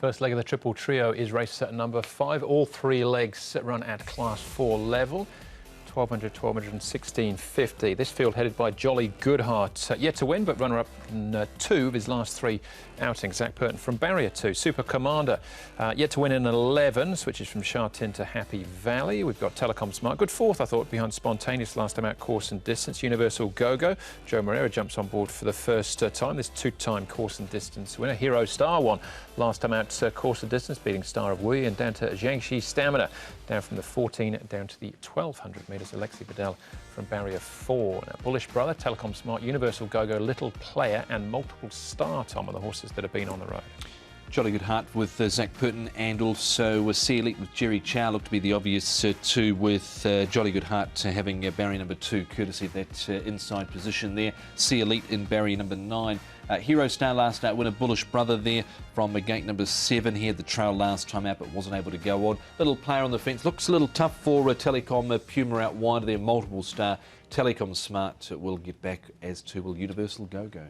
First leg of the triple trio is race number 5. All 3 legs run at Class 4 level. 1200, 1200 and 1650. This field headed by Jolly Goodheart. Yet to win, but runner-up in 2 of his last 3 outings. Zach Purton from Barrier 2. Super Commander yet to win in 11. Switches from Sha Tin to Happy Valley. We've got Telecom Smart. Good 4th, I thought, behind Spontaneous last time out, course and distance. Universal Go-Go. Joe Moreira jumps on board for the first time. This 2-time course and distance winner. Hero Star won last time out, course and distance, beating Star of Wui, and down to Zhang Shi Stamina. Down from the 14 down to the 1200 metres. Alexi Bedell from Barrier 4. Now, Bullish Brother, Telecom Smart, Universal Go-Go, Little Player and Multiple Star, Tom, are the horses that have been on the road. Jolly Goodheart with Zach Purton, and also Sea Elite with Jerry Chow look to be the obvious two, with Jolly Goodheart having barrier number 2, courtesy of that inside position there. Sea Elite in barrier number 9. Hero Star last out winner, Bullish Brother there from gate number 7. He had the trail last time out but wasn't able to go on. Little Player on the fence. Looks a little tough for Telecom. Puma out wide there, Multiple Star. Telecom Smart will get back, as to will Universal Go-Go.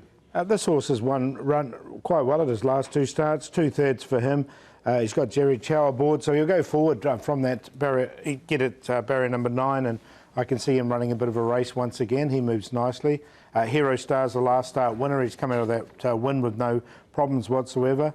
This horse has run quite well at his last 2 starts, 2/3 for him. He's got Jerry Chow aboard, so he'll go forward from that barrier, get it barrier number 9, and I can see him running a bit of a race once again. He moves nicely. Hero Star's the last start winner. He's come out of that win with no problems whatsoever.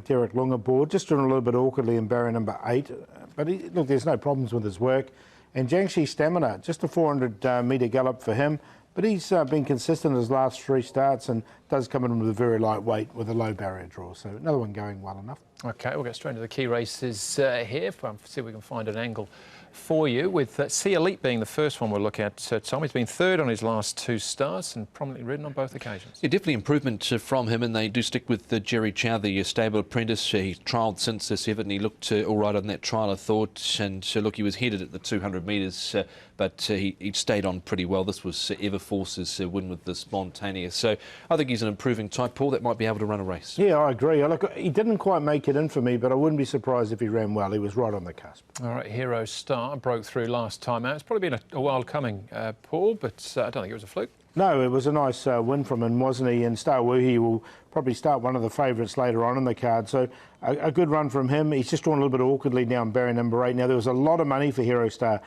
Derek Lung aboard, just doing a little bit awkwardly in barrier number 8. But look, there's no problems with his work. And Zhang Shi Stamina, just a 400 metre gallop for him. But he's been consistent in his last 3 starts and does come in with a very light weight with a low barrier draw. So another one going well enough. OK, we'll get straight into the key races here. See if we can find an angle for you, with Sea Elite being the first one we'll look at. Tom, he's been 3rd on his last 2 starts and prominently ridden on both occasions. Yeah, definitely improvement from him, and they do stick with Jerry Chow, the stable apprentice. He's trialled since this effort, and he looked all right on that trial, I thought. And look, he was headed at the 200 metres, but he stayed on pretty well. This was Everforce's win with the Spontaneous. So I think he's an improving type, Paul, that might be able to run a race. Yeah, I agree. Look, he didn't quite make it in for me, but I wouldn't be surprised if he ran well. He was right on the cusp. All right, Hero Star broke through last time out. It's probably been a while coming, Paul, but I don't think it was a fluke. No, it was a nice win from him, wasn't he? And Star Wuhi will probably start one of the favourites later on in the card. So a good run from him. He's just drawn a little bit awkwardly now in barrier number 8. Now, there was a lot of money for Hero Star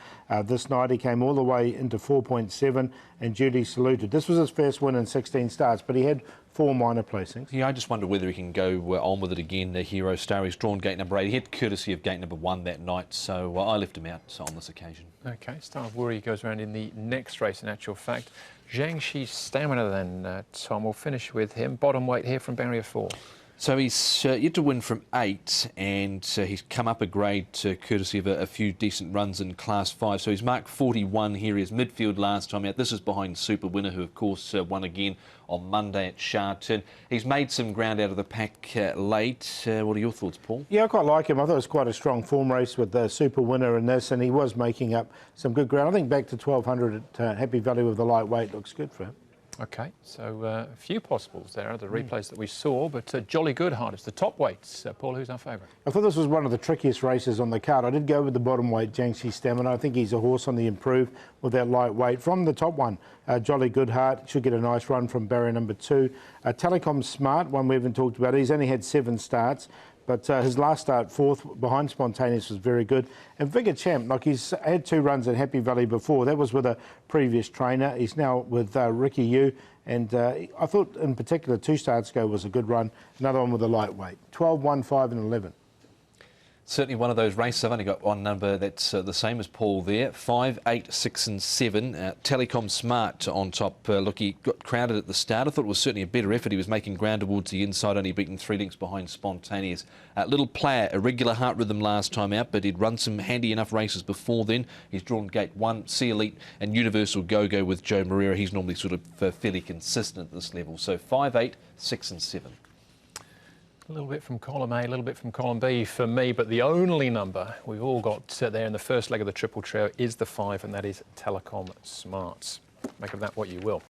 this night. He came all the way into 4.7 and duty saluted. This was his first win in 16 starts, but he had 4 minor placings. Yeah, I just wonder whether he can go on with it again, Hero Star. He's drawn gate number 8. He had courtesy of gate number 1 that night, so I left him out on this occasion. OK, Star of Wuri goes around in the next race, in actual fact. Zhang Shi Stamina then, Tom, we'll finish with him. Bottom weight here from barrier 4. So he's yet to win from 8, and he's come up a grade courtesy of a few decent runs in Class 5. So he's marked 41 here. He was midfield last time out. This is behind Super Winner, who of course won again on Monday at Sha Tin. He's made some ground out of the pack late. What are your thoughts, Paul? Yeah, I quite like him. I thought it was quite a strong form race with the Super Winner in this, and he was making up some good ground. I think back to 1200 at Happy Valley with the lightweight looks good for him. OK, so a few possibles there are the replays that we saw, but Jolly Goodheart is the top weights. Paul, who's our favourite? I thought this was one of the trickiest races on the card. I did go with the bottom weight, Zhang Shi Stamina. I think he's a horse on the improve with that lightweight. From the top one, Jolly Goodheart should get a nice run from barrier number 2. Telecom Smart, one we haven't talked about. He's only had 7 starts. But his last start, 4th, behind Spontaneous, was very good. And Vigor Champ, like he's had 2 runs at Happy Valley before. That was with a previous trainer. He's now with Ricky Yu. And I thought, in particular, 2 starts ago was a good run. Another one with a lightweight. 12, 1, 5 and 11. Certainly one of those races. I've only got one number that's the same as Paul there. 5, 8, 6 and 7. Telecom Smart on top. Look, he got crowded at the start. I thought it was certainly a better effort. He was making ground towards the inside, only beaten 3 lengths behind Spontaneous. Little Player, a regular heart rhythm last time out, but he'd run some handy enough races before then. He's drawn gate 1, Sea Elite and Universal Go-Go with Joe Moreira. He's normally sort of fairly consistent at this level. So 5, 8, 6 and 7. A little bit from column A, a little bit from column B for me, but the only number we've all got there in the first leg of the triple trio is the 5, and that is Telecom Smart. Make of that what you will.